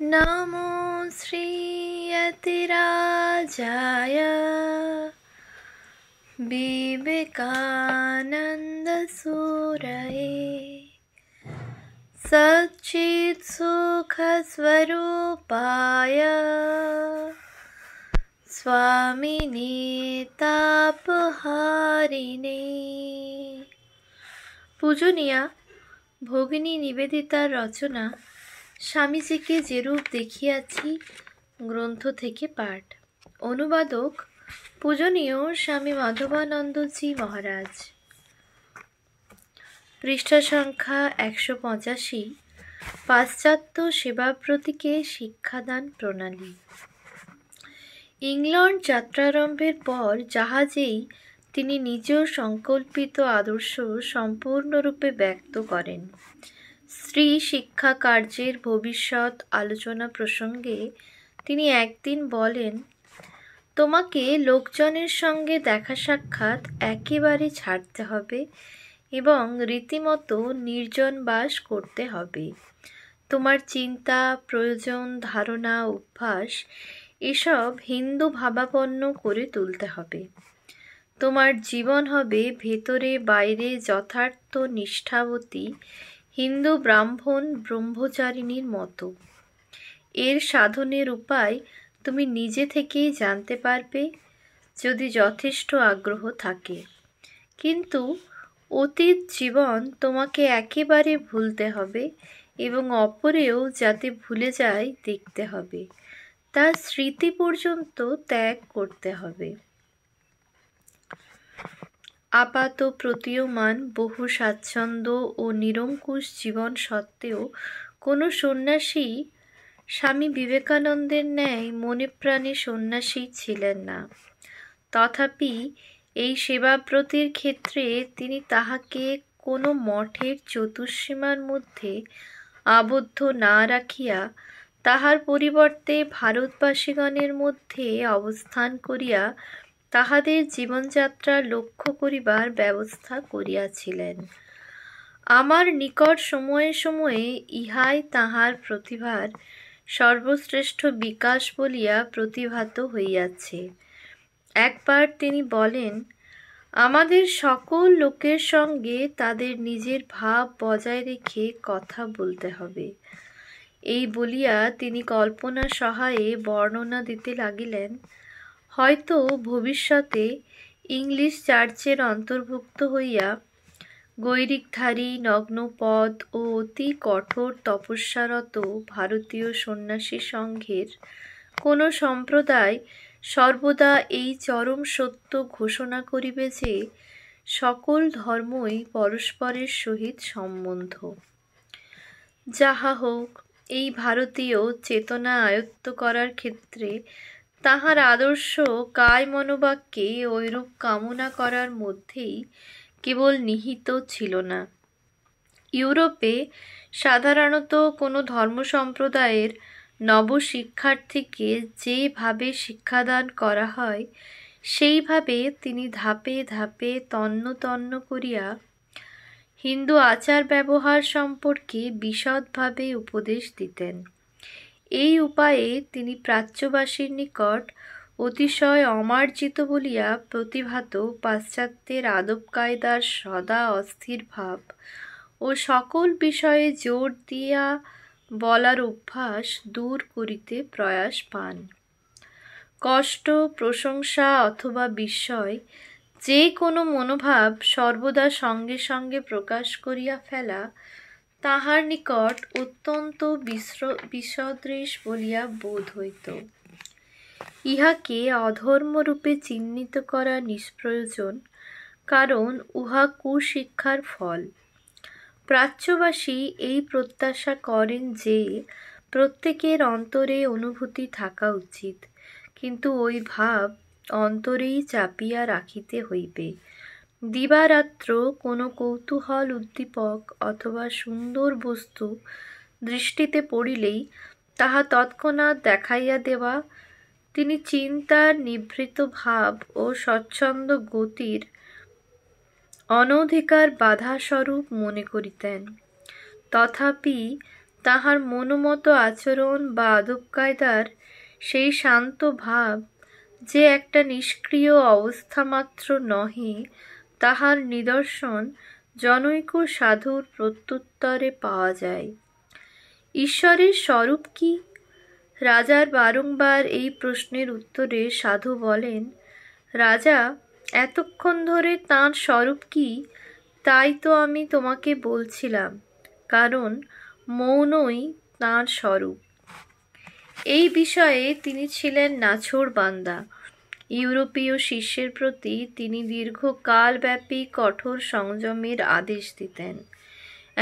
नमो श्रीयतिराजाय विवेकानन्दसूरये सच्चित्सुखस्वरूपाय स्वामिने तापहारिणे। পূজনীয়া ভগিনী নিবেদিতার রচনা স্বামীজিকে যেরূপ দেখিয়াছি গ্রন্থ থেকে পাঠ। অনুবাদক পূজনীয় স্বামী মাধবানন্দজি মহারাজ। পৃষ্ঠা সংখ্যা 185। পাশ্চাত্য সেবাব্রতীকে শিক্ষাদান প্রণালী। ইংল্যান্ড যাত্রারম্ভের পর জাহাজেই তিনি নিজ সংকল্পিত আদর্শ সম্পূর্ণরূপে ব্যক্ত করেন। স্ত্রী শিক্ষা কার্যের ভবিষ্যৎ আলোচনা প্রসঙ্গে তিনি একদিন বলেন, তোমাকে লোকজনের সঙ্গে দেখা সাক্ষাৎ একেবারে ছাড়তে হবে এবং রীতিমতো নির্জন বাস করতে হবে। তোমার চিন্তা, প্রয়োজন, ধারণা, অভ্যাস এসব হিন্দু ভাবাপন্ন করে তুলতে হবে। তোমার জীবন হবে ভেতরে বাইরে যথার্থ নিষ্ঠাবতী হিন্দু ব্রাহ্মণ ব্রহ্মচারিণীর মতো। এর সাধনের উপায় তুমি নিজে থেকেই জানতে পারবে যদি যথেষ্ট আগ্রহ থাকে। কিন্তু অতীত জীবন তোমাকে একেবারে ভুলতে হবে এবং অপরেও যাতে ভুলে যায় দেখতে হবে। তার স্মৃতি পর্যন্ত ত্যাগ করতে হবে। আপাত প্রতীয়মান বহু স্বাচ্ছন্দ্য ও নিরঙ্কুশ জীবন সত্ত্বেও কোনো সন্ন্যাসী স্বামী বিবেকানন্দের ন্যায় মনে প্রাণে সন্ন্যাসী ছিলেন না। তথাপি এই সেবাব্রতীর ক্ষেত্রে তিনি তাহাকে কোনো মঠের চতুষ্সীমার মধ্যে আবদ্ধ না রাখিয়া তাহার পরিবর্তে ভারতবাসীগণের মধ্যে অবস্থান করিয়া তাহাদের জীবনযাত্রা লক্ষ্য করিবার ব্যবস্থা করিয়াছিলেন। আমার নিকট সময়ে সময়ে ইহাই তাহার প্রতিভার সর্বশ্রেষ্ঠ বিকাশ বলিয়া প্রতিভাত হইয়াছে। একবার তিনি বলেন, আমাদের সকল লোকের সঙ্গে তাদের নিজের ভাব বজায় রেখে কথা বলতে হবে। এই বলিয়া তিনি কল্পনা সহায়ে বর্ণনা দিতে লাগিলেন, হয়তো ভবিষ্যতে ইংলিশ চার্চের অন্তর্ভুক্ত হইয়া গৈরিকধারী নগ্নপদ ও অতি কঠোর তপস্যারত ভারতীয় সন্ন্যাসী সংঘের কোনো সম্প্রদায় সর্বদা এই চরম সত্য ঘোষণা করিবে যে সকল ধর্মই পরস্পরের সহিত সম্বন্ধ। যাহা হোক, এই ভারতীয় চেতনা আয়ত্ত করার ক্ষেত্রে তাহার আদর্শ কায় মনোবাক্যে ঐরূপ কামনা করার মধ্যেই কেবল নিহিত ছিল না। ইউরোপে সাধারণত কোনো ধর্মসম্প্রদায়ের নবশিক্ষার্থীকে যেভাবে শিক্ষাদান করা হয় সেইভাবে তিনি ধাপে ধাপে তন্ন তন্ন করিয়া হিন্দু আচার ব্যবহার সম্পর্কে বিশদভাবে উপদেশ দিতেন। এই উপায়ে তিনি প্রাচ্যবাসীর নিকট অতিশয় অমার্জিত বলিয়া প্রতিভাত পাশ্চাত্যের আদব কায়দার সদা অস্থির ভাব ও সকল বিষয়ে জোর দিয়া বলার অভ্যাস দূর করিতে প্রয়াস পান। কষ্ট, প্রশংসা অথবা বিস্ময় যে কোনো মনোভাব সর্বদা সঙ্গে সঙ্গে প্রকাশ করিয়া ফেলা তাহার নিকট অত্যন্ত বিসদৃশ বলিয়া বোধ হইত। ইহাকে অধর্মরূপে চিহ্নিত করা নিষ্প্রয়োজন, কারণ উহা কুশিক্ষার ফল। প্রাচ্যবাসী এই প্রত্যাশা করেন যে প্রত্যেকের অন্তরে অনুভূতি থাকা উচিত, কিন্তু ওই ভাব অন্তরেই চাপিয়া রাখিতে হইবে। দিবারাত্র কোনো কৌতূহল উদ্দীপক অথবা সুন্দর বস্তু দৃষ্টিতে পড়িলেই তাহা তৎক্ষণাৎ দেখাইয়া দেওয়া তিনি চিন্তার নিভৃত ভাব ও স্বচ্ছন্দ গতির অনধিকার বাধাস্বরূপ মনে করিতেন। তথাপি তাহার মনোমত আচরণ বা আদব কায়দার সেই শান্ত ভাব যে একটা নিষ্ক্রিয় অবস্থা মাত্র নহে, তাহার নিদর্শন জনৈক সাধুর প্রত্যুত্তরে পাওয়া যায়। ঈশ্বরের স্বরূপ কি? রাজার বারংবার এই প্রশ্নের উত্তরে সাধু বলেন, রাজা, এতক্ষণ ধরে তাঁর স্বরূপ কি তাই তো আমি তোমাকে বলছিলাম, কারণ মৌনই তাঁর স্বরূপ। এই বিষয়ে তিনি ছিলেন নাছোড়বান্দা। ইউরোপীয় শিষ্যের প্রতি তিনি দীর্ঘকালব্যাপী কঠোর সংযমের আদেশ দিতেন।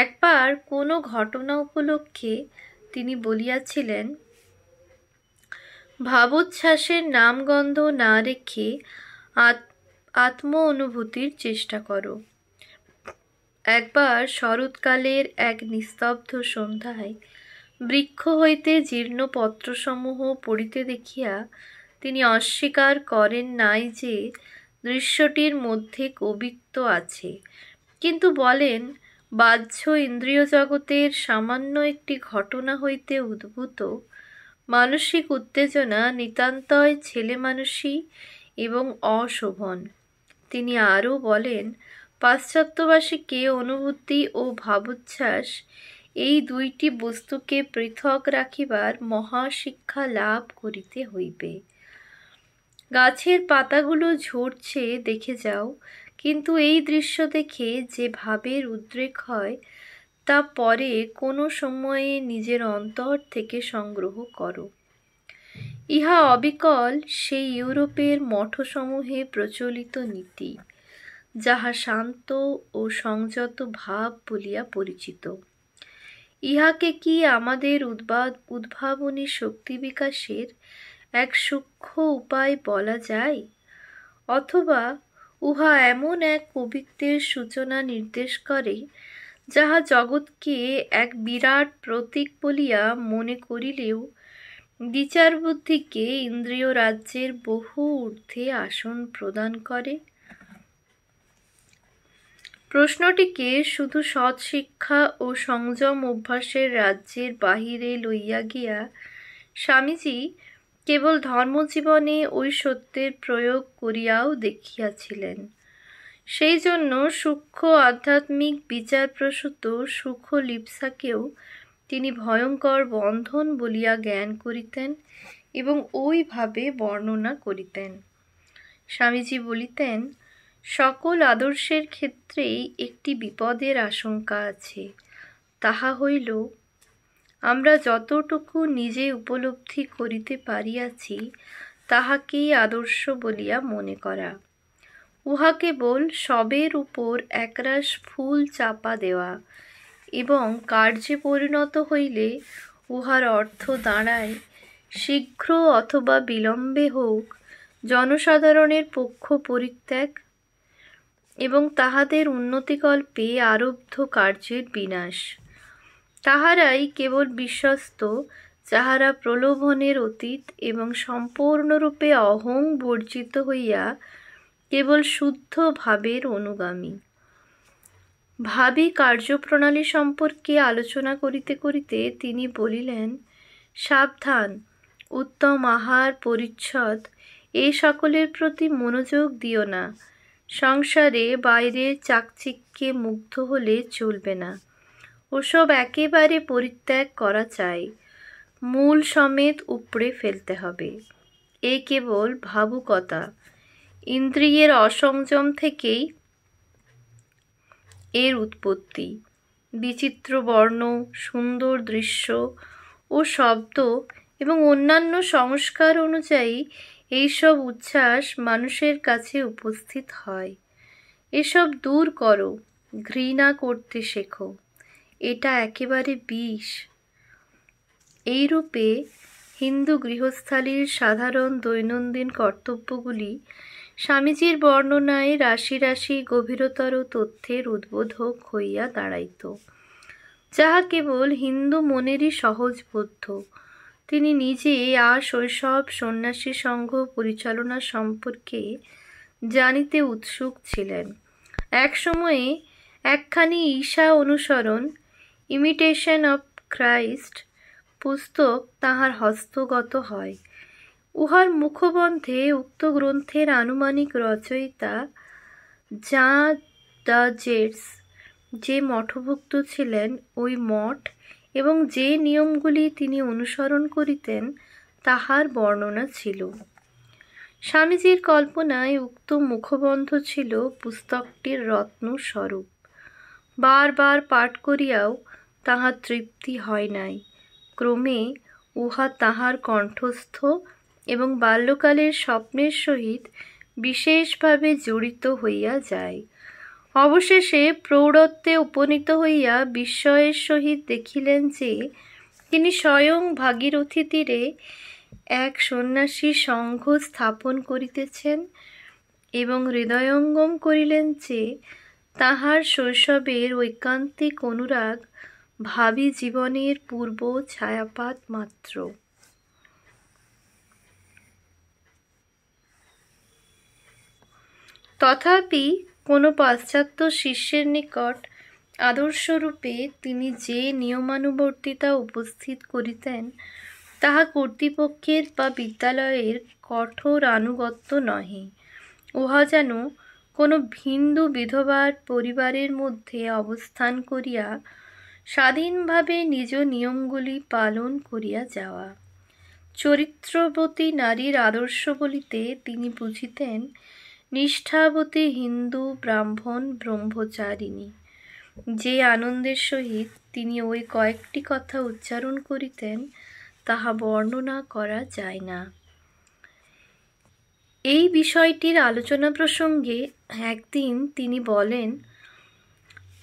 একবার কোনো ঘটনা উপলক্ষে তিনি বলিয়াছিলেন, ভাবোচ্ছ্বাসের নামগন্ধ না রেখে আত্ম অনুভূতির চেষ্টা করো। একবার শরৎকালের এক নিস্তব্ধ সন্ধ্যায় বৃক্ষ হইতে জীর্ণ পত্রসমূহ পড়িতে দেখিয়া তিনি অস্বীকার করেন নাই যে দৃশ্যটির মধ্যে কবিত্ব আছে, কিন্তু বলেন, বাহ্য ইন্দ্রিয় জগতের সামান্য একটি ঘটনা হইতে উদ্ভূত মানসিক উত্তেজনা নিতান্তই ছেলেমানুষী এবং অশোভন। তিনি আরও বলেন, পাশ্চাত্যবাসীকে অনুভূতি ও ভাবোচ্ছ্বাস এই দুইটি বস্তুকে পৃথক রাখিবার মহাশিক্ষা লাভ করিতে হইবে। গাছের পাতাগুলো ঝরছে দেখে যাও, কিন্তু এই দৃশ্য দেখে যে ভাবের উদ্রেক হয় তা পরে কোনো সময়ে নিজের অন্তর থেকে সংগ্রহ করো। ইহা অবিকল সেই ইউরোপের মঠসমূহে প্রচলিত নীতি, যাহা শান্ত ও সংযত ভাব বলিয়া পরিচিত। ইহাকে কি আমাদের উদ্ভাবনী শক্তি বিকাশের এক সূক্ষ্ম উপায় বলা যায়? অথবা উহা এমন এক কবিত্বের সূচনা নির্দেশ করে, যাহা জগৎকে এক বিরাট প্রতীক বলিয়া মনে করিলেও বিচার বুদ্ধিকে ইন্দ্রিয় রাজ্যের বহু ঊর্ধ্বে আসন প্রদান করে? প্রশ্নটিকে শুধু সৎ শিক্ষা ও সংযম অভ্যাসের রাজ্যের বাহিরে লইয়া গিয়া স্বামীজী কেবল ধর্মজীবনে ওই সত্যের প্রয়োগ করিয়াও দেখিয়াছিলেন। সেই জন্য সূক্ষ্ম আধ্যাত্মিক বিচারপ্রসূত সুখলিপ্সাকেও তিনি ভয়ঙ্কর বন্ধন বলিয়া জ্ঞান করিতেন এবং ওইভাবে বর্ণনা করিতেন। স্বামীজী বলিতেন, সকল আদর্শের ক্ষেত্রেই একটি বিপদের আশঙ্কা আছে, তাহা হইল আমরা যতটুকু নিজে উপলব্ধি করিতে পারিয়াছি তাহাকেই আদর্শ বলিয়া মনে করা। উহা কেবল সবের উপর একরাশ ফুল চাপা দেওয়া এবং কার্যে পরিণত হইলে উহার অর্থ দাঁড়ায়, শীঘ্র অথবা বিলম্বে হোক, জনসাধারণের পক্ষ পরিত্যাগ এবং তাহাদের উন্নতিকল্পে আরব্ধ কার্যের বিনাশ। তাহারাই কেবল বিশ্বস্ত যাহারা প্রলোভনের অতীত এবং সম্পূর্ণরূপে অহং বর্জিত হইয়া কেবল শুদ্ধ ভাবের অনুগামী। ভাবী কার্যপ্রণালী সম্পর্কে আলোচনা করিতে করিতে তিনি বলিলেন, সাবধান, উত্তম আহার পরিচ্ছদ এই সকলের প্রতি মনোযোগ দিও না। সংসারে বাইরের চাকচিক্যে মুগ্ধ হলে চলবে না, ওসব একেবারে পরিত্যাগ করা চাই, মূল সমেত উপড়ে ফেলতে হবে। এ কেবল ভাবুকতা, ইন্দ্রিয়ের অসংযম থেকেই এর উৎপত্তি। বিচিত্র বর্ণ, সুন্দর দৃশ্য ও শব্দ এবং অন্যান্য সংস্কার অনুযায়ী এইসব উচ্ছ্বাস মানুষের কাছে উপস্থিত হয়। এসব দূর করো, ঘৃণা করতে শেখো, এটা একেবারে বিষ। এইরূপে হিন্দু গৃহস্থালির সাধারণ দৈনন্দিন কর্তব্যগুলি স্বামীজীর বর্ণনায় রাশি রাশি গভীরতর তথ্যের উদ্বোধক হইয়া দাঁড়াইত, যাহা কেবল হিন্দু মনেরই সহজবোধ্য। তিনি নিজে শৈশব সন্ন্যাসী সংঘ পরিচালনা সম্পর্কে জানিতে উৎসুক ছিলেন। এক সময়ে একখানি ঈশা অনুসরণ, ইমিটেশন অব ক্রাইস্ট পুস্তক তাহার হস্তগত হয়। উহার মুখবন্ধে উক্ত গ্রন্থের আনুমানিক রচয়িতা জাঁ দ্য জেটস যে মঠভুক্ত ছিলেন, ওই মঠ এবং যে নিয়মগুলি তিনি অনুসরণ করিতেন তাহার বর্ণনা ছিল। স্বামীজির কল্পনায় উক্ত মুখবন্ধ ছিল পুস্তকটির রত্নস্বরূপ। বারবার পাঠ করিয়াও তাহার তৃপ্তি হয় নাই। ক্রমে উহা তাহার কণ্ঠস্থ এবং বাল্যকালের স্বপ্নের সহিত বিশেষভাবে জড়িত হইয়া যায়। অবশেষে প্রৌঢ়ত্বে উপনীত হইয়া বিস্ময়ের সহিত দেখিলেন যে তিনি স্বয়ং ভাগীরথী তীরে এক সন্ন্যাসী সংঘ স্থাপন করিতেছেন এবং হৃদয়ঙ্গম করিলেন যে তাহার শৈশবের ঐকান্তিক অনুরাগ ভাবী জীবনের পূর্ব ছায়াপাত মাত্র। তথাপি কোনো পাশ্চাত্য শিষ্যের নিকট আদর্শরূপে তিনি যে নিয়মানুবর্তিতা উপস্থিত করিতেন তাহা কর্তৃপক্ষের বা বিদ্যালয়ের কঠোর আনুগত্য নহে। উহা যেন কোনো হিন্দু বিধবার পরিবারের মধ্যে অবস্থান করিয়া স্বাধীনভাবে নিজ নিয়মগুলি পালন করিয়া যাওয়া। চরিত্রবতী নারীর আদর্শ বলিতে তিনি বুঝিতেন নিষ্ঠাবতী হিন্দু ব্রাহ্মণ ব্রহ্মচারিণী। যে আনন্দের সহিত তিনি ওই কয়েকটি কথা উচ্চারণ করিতেন তাহা বর্ণনা করা যায় না। এই বিষয়টির আলোচনা প্রসঙ্গে একদিন তিনি বলেন,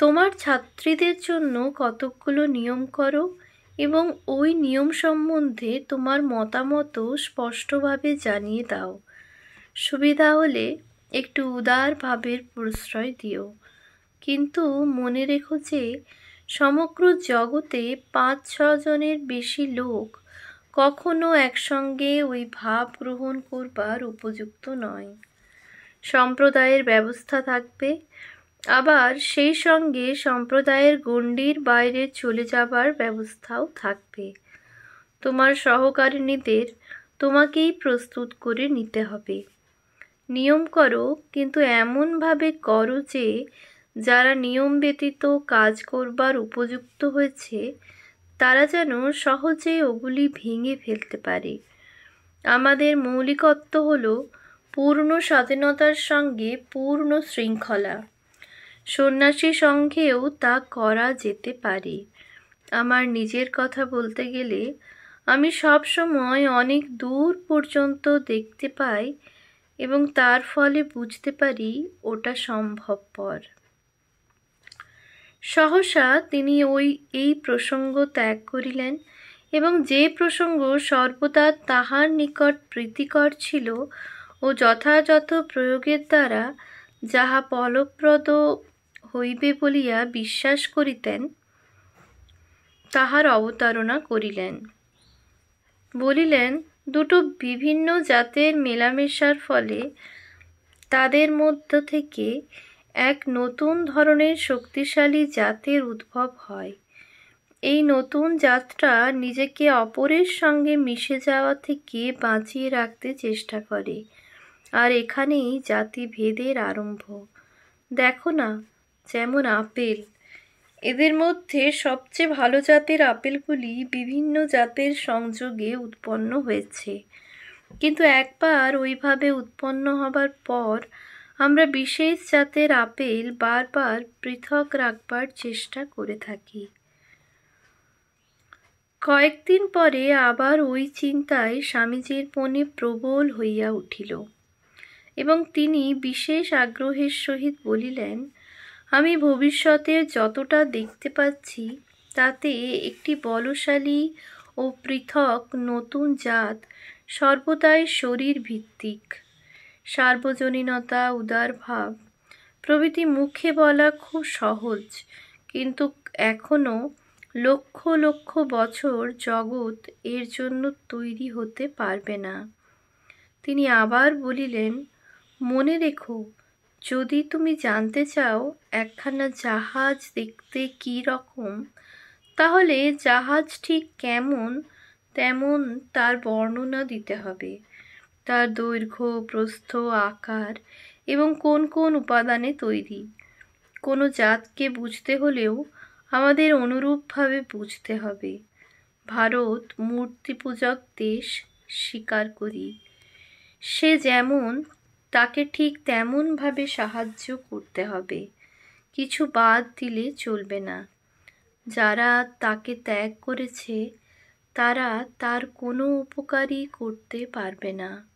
তোমার ছাত্রীদের জন্য কতকগুলো নিয়ম করো এবং ওই নিয়ম সম্বন্ধে তোমার মতামত স্পষ্টভাবে জানিয়ে দাও। সুবিধা হলে একটু উদার ভাবের প্রশ্রয় দিও, কিন্তু মনে রেখো যে সমগ্র জগতে 5-6 জনের বেশি লোক কখনো একসঙ্গে ওই ভাব গ্রহণ করবার উপযুক্ত নয়। সম্প্রদায়ের ব্যবস্থা থাকবে, আবার সেই সঙ্গে সম্প্রদায়ের গণ্ডির বাইরে চলে যাবার ব্যবস্থাও থাকবে। তোমার সহকারিণীদের তোমাকেই প্রস্তুত করে নিতে হবে। নিয়ম করো, কিন্তু এমনভাবে করো যে যারা নিয়ম ব্যতীত কাজ করবার উপযুক্ত হয়েছে তারা যেন সহজে ওগুলি ভেঙে ফেলতে পারে। আমাদের মৌলিকত্ব হল পূর্ণ স্বাধীনতার সঙ্গে পূর্ণ শৃঙ্খলা। সন্ন্যাসী সঙ্ঘেও তা করা যেতে পারে। আমার নিজের কথা বলতে গেলে আমি সব সময় অনেক দূর পর্যন্ত দেখতে পাই এবং তার ফলে বুঝতে পারি ওটা সম্ভবপর। সহসা তিনি এই প্রসঙ্গ ত্যাগ করিলেন এবং যে প্রসঙ্গ সর্বদা তাহার নিকট প্রীতিকর ছিল ও যথাযথ প্রয়োগের দ্বারা যাহা ফলপ্রদ হইবে বলিয়া বিশ্বাস করিতেন তাহার অবতারণা করিলেন। বলিলেন, দুটো বিভিন্ন জাতের মেলামেশার ফলে তাদের মধ্য থেকে এক নতুন ধরনের শক্তিশালী জাতের উদ্ভব হয়। এই নতুন জাতটা নিজেকে অপরের সঙ্গে মিশে যাওয়া থেকে বাঁচিয়ে রাখতে চেষ্টা করে, আর এখানেই জাতিভেদের আরম্ভ। দেখো না, যেমন আপেল, এদের মধ্যে সবচেয়ে ভালো জাতের আপেলগুলি বিভিন্ন জাতের সংযোগে উৎপন্ন হয়েছে, কিন্তু একবার ওইভাবে উৎপন্ন হবার পর আমরা বিশেষ জাতের আপেল বারবার পৃথক রাখবার চেষ্টা করে থাকি। কয়েকদিন পরে আবার ওই চিন্তায় স্বামীজির মনে প্রবল হইয়া উঠিল এবং তিনি বিশেষ আগ্রহের সহিত বলিলেন, আমি ভবিষ্যতে যতটা দেখতে পাচ্ছি তাতে একটি বলশালী ও পৃথক নতুন জাত সর্বদাই শরীর ভিত্তিক। সার্বজনীনতা, উদারভাব প্রভৃতি মুখে বলা খুব সহজ, কিন্তু এখনো লক্ষ লক্ষ বছর জগৎ এর জন্য তৈরি হতে পারবে না। তিনি আবার বলিলেন, মনে রেখো, যদি তুমি জানতে চাও একখানা জাহাজ দেখতে কী রকম, তাহলে জাহাজ ঠিক কেমন তেমন তার বর্ণনা দিতে হবে, তার দৈর্ঘ্য, প্রস্থ, আকার এবং কোন কোন উপাদানে তৈরি। কোনো জাতকে বুঝতে হলেও আমাদের অনুরূপভাবে বুঝতে হবে। ভারত মূর্তি পূজক দেশ, স্বীকার করি। সে যেমন, তাকে ঠিক তেমনভাবে সাহায্য করতে হবে, কিছু বাদ দিলে চলবে না। যারা তাকে ত্যাগ করেছে তারা তার কোনো উপকারই করতে পারবে না।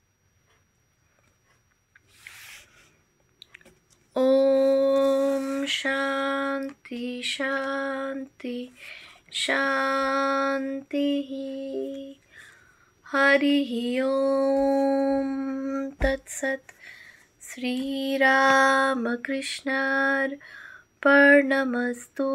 ওম শান্তি শান্তি শান্তি। হরি ওম তৎসৎ। শ্রীরামকৃষ্ণার্পণমস্তু।